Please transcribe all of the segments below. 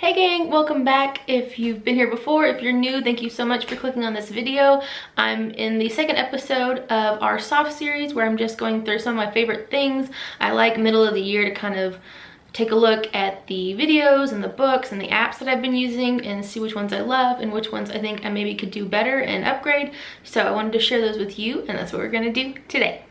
Hey gang, welcome back. If you've been here before, if you're new, thank you so much for clicking on this video. I'm in the second episode of our soft series where I'm just going through some of my favorite things. I like middle of the year to kind of take a look at the videos and the books and the apps that I've been using and see which ones I love and which ones I think I maybe could do better and upgrade. So I wanted to share those with you, and that's what we're gonna do today.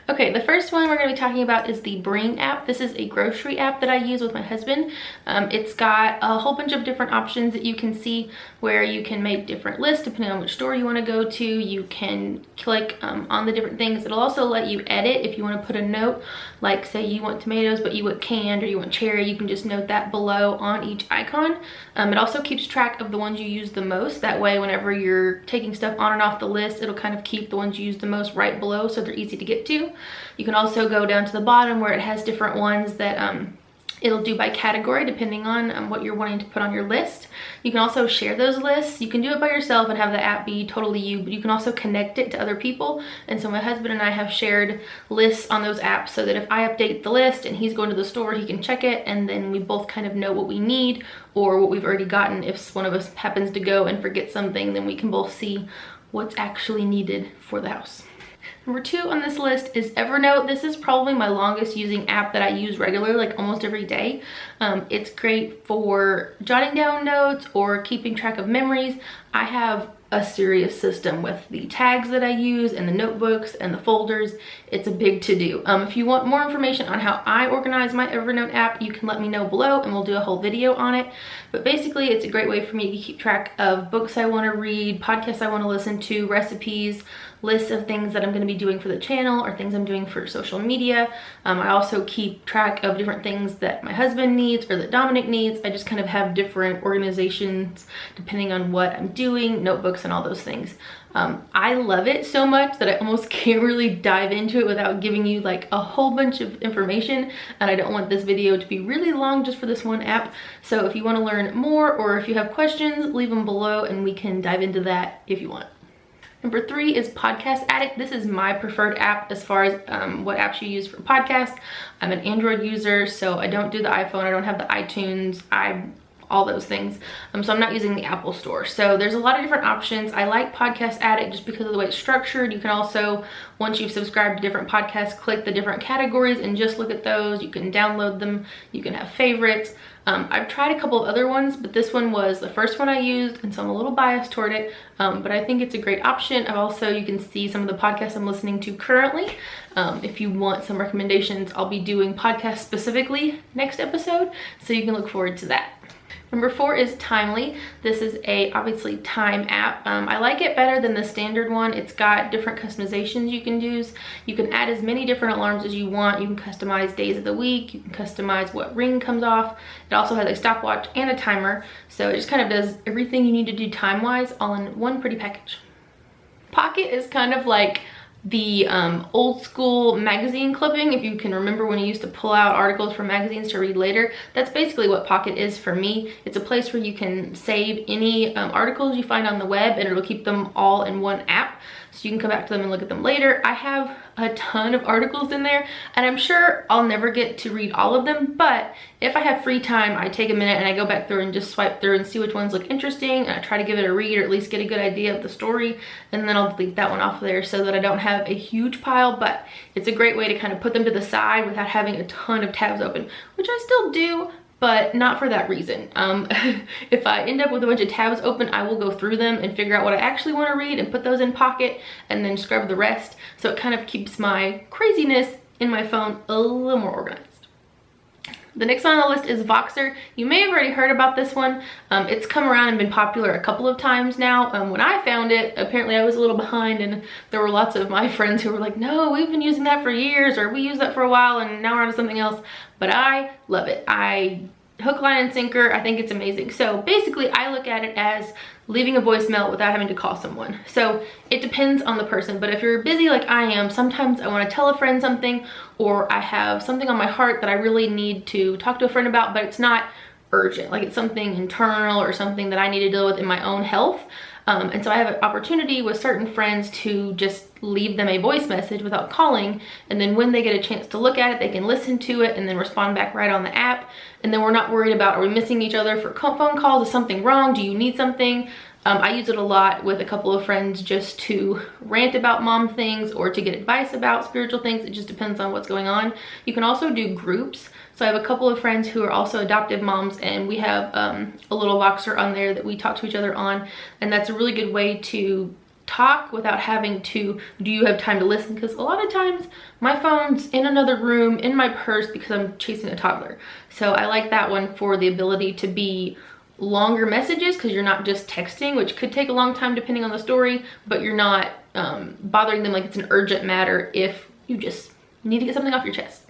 Okay, the first one we're going to be talking about is the Bring app. This is a grocery app that I use with my husband. It's got a whole bunch of different options that you can see where you can make different lists depending on which store you want to go to. You can click on the different things. It'll also let you edit if you want to put a note, like say you want tomatoes but you want canned or you want cherry, you can just note that below on each icon. It also keeps track of the ones you use the most. That way whenever you're taking stuff on and off the list, it'll kind of keep the ones you use the most right below so they're easy to get to. You can also go down to the bottom where it has different ones that it'll do by category depending on what you're wanting to put on your list. You can also share those lists. You can do it by yourself and have the app be totally you, but you can also connect it to other people. And so my husband and I have shared lists on those apps so that if I update the list and he's going to the store, he can check it, and then we both kind of know what we need or what we've already gotten. If one of us happens to go and forget something, then we can both see what's actually needed for the house. Number 2 on this list is Evernote. This is probably my longest using app that I use regularly, like almost every day. It's great for jotting down notes or keeping track of memories. I have a serious system with the tags that I use and the notebooks and the folders. It's a big to-do. If you want more information on how I organize my Evernote app, you can let me know below and we'll do a whole video on it. But basically it's a great way for me to keep track of books I want to read, podcasts I want to listen to, recipes, lists of things that I'm going to be doing for the channel or things I'm doing for social media. I also keep track of different things that my husband needs or that Dominic needs. I just kind of have different organizations depending on what I'm doing, notebooks and all those things. I love it so much that I almost can't really dive into it without giving you like a whole bunch of information, and I don't want this video to be really long just for this one app. So if you want to learn more or if you have questions, leave them below and we can dive into that if you want. Number 3 is Podcast Addict. This is my preferred app as far as what apps you use for podcasts. I'm an Android user, so I don't do the iPhone. I don't have the iTunes, all those things. So I'm not using the Apple Store. So there's a lot of different options. I like Podcast Addict just because of the way it's structured. You can also, once you've subscribed to different podcasts, click the different categories and just look at those. You can download them. You can have favorites. I've tried a couple of other ones, but this one was the first one I used, and so I'm a little biased toward it, but I think it's a great option. I've also, you can see some of the podcasts I'm listening to currently. If you want some recommendations, I'll be doing podcasts specifically next episode, so you can look forward to that. Number 4 is Timely. This is a obviously time app. I like it better than the standard one. It's got different customizations you can use. You can add as many different alarms as you want. You can customize days of the week. You can customize what ring comes off. It also has a stopwatch and a timer. So it just kind of does everything you need to do time-wise all in one pretty package. Pocket is kind of like the old school magazine clipping. If you can remember when you used to pull out articles from magazines to read later, that's basically what Pocket is for me. It's a place where you can save any articles you find on the web, and it'll keep them all in one app, so you can come back to them and look at them later. I have a ton of articles in there, and I'm sure I'll never get to read all of them, but if I have free time, I take a minute and I go back through and just swipe through and see which ones look interesting, and I try to give it a read or at least get a good idea of the story, and then I'll delete that one off of there so that I don't have a huge pile. But it's a great way to kind of put them to the side without having a ton of tabs open, which I still do, but not for that reason. If I end up with a bunch of tabs open, I will go through them and figure out what I actually want to read and put those in Pocket and then scrub the rest. So it kind of keeps my craziness in my phone a little more organized. The next one on the list is Voxer. You may have already heard about this one. It's come around and been popular a couple of times now. When I found it, apparently I was a little behind, and there were lots of my friends who were like, no, we've been using that for years, or we used that for a while and now we're on to something else. But I love it. Hook, line, and sinker. I think it's amazing. So basically I look at it as leaving a voicemail without having to call someone. So it depends on the person, but if you're busy like I am, sometimes I want to tell a friend something, or I have something on my heart that I really need to talk to a friend about, but it's not urgent, like it's something internal or something that I need to deal with in my own health. And so I have an opportunity with certain friends to just leave them a voice message without calling, and then when they get a chance to look at it, they can listen to it and then respond back right on the app. And then we're not worried about, are we missing each other for phone calls? Is something wrong? Do you need something? I use it a lot with a couple of friends just to rant about mom things or to get advice about spiritual things. It just depends on what's going on. You can also do groups. So I have a couple of friends who are also adoptive moms, and we have a little Voxer on there that we talk to each other on. And that's a really good way to talk without having to, do you have time to listen? Because a lot of times my phone's in another room in my purse because I'm chasing a toddler. So I like that one for the ability to be longer messages, because you're not just texting, which could take a long time depending on the story, but you're not bothering them like it's an urgent matter if you just need to get something off your chest.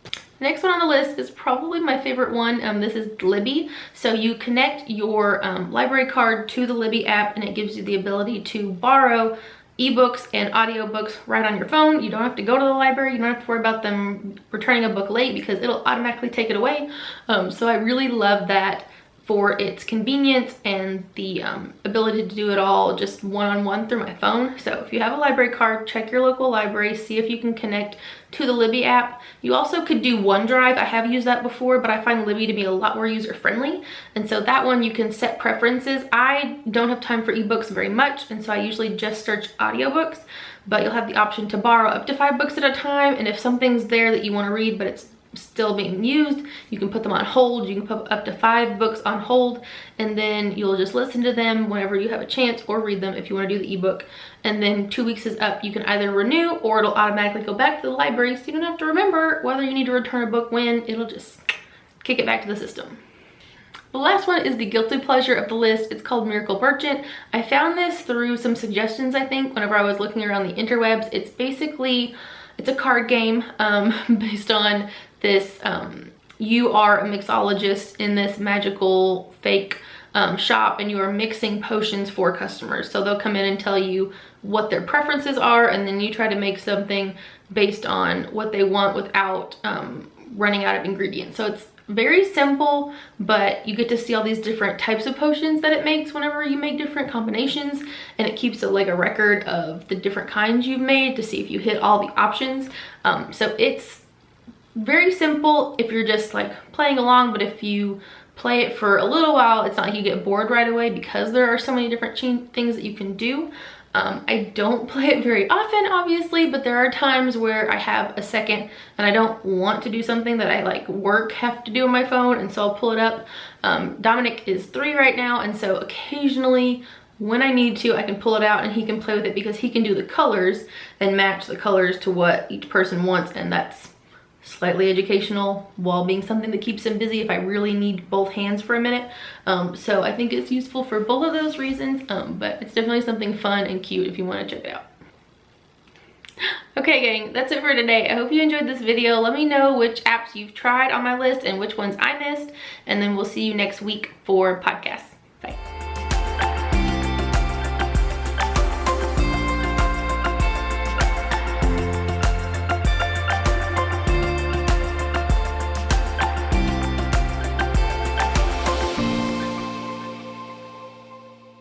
The next one on the list is probably my favorite one. This is Libby. So you connect your library card to the Libby app, and it gives you the ability to borrow ebooks and audiobooks right on your phone. You don't have to go to the library. You don't have to worry about them returning a book late because it'll automatically take it away. So I really love that for its convenience and the ability to do it all just one-on-one through my phone. So if you have a library card, check your local library, see if you can connect to the Libby app. You also could do OneDrive. I have used that before, but I find Libby to be a lot more user-friendly. And so that one you can set preferences. I don't have time for ebooks very much, and so I usually just search audiobooks, but you'll have the option to borrow up to 5 books at a time. And if something's there that you want to read, but it's still being used, you can put them on hold. You can put up to 5 books on hold, and then you'll just listen to them whenever you have a chance, or read them if you want to do the ebook. And then 2 weeks is up, you can either renew or it'll automatically go back to the library, so you don't have to remember whether you need to return a book when. It'll just kick it back to the system. The last one is the guilty pleasure of the list. It's called Miracle Merchant. I found this through some suggestions, I think, whenever I was looking around the interwebs. It's basically, it's a card game based on this, you are a mixologist in this magical fake shop, and you are mixing potions for customers. So they'll come in and tell you what their preferences are, and then you try to make something based on what they want without running out of ingredients. So it's very simple, but you get to see all these different types of potions that it makes whenever you make different combinations, and it keeps like a record of the different kinds you've made to see if you hit all the options. So it's very simple if you're just like playing along, but if you play it for a little while, it's not like you get bored right away because there are so many different things that you can do. I don't play it very often, obviously, but there are times where I have a second and I don't want to do something that I like have to do on my phone, and so I'll pull it up. Dominic is 3 right now, and so occasionally when I need to, I can pull it out and he can play with it because he can do the colors and match the colors to what each person wants, and that's slightly educational while being something that keeps him busy if I really need both hands for a minute. So I think it's useful for both of those reasons, but it's definitely something fun and cute if you want to check it out. Okay gang, that's it for today. I hope you enjoyed this video. Let me know which apps you've tried on my list and which ones I missed, and then we'll see you next week for podcasts.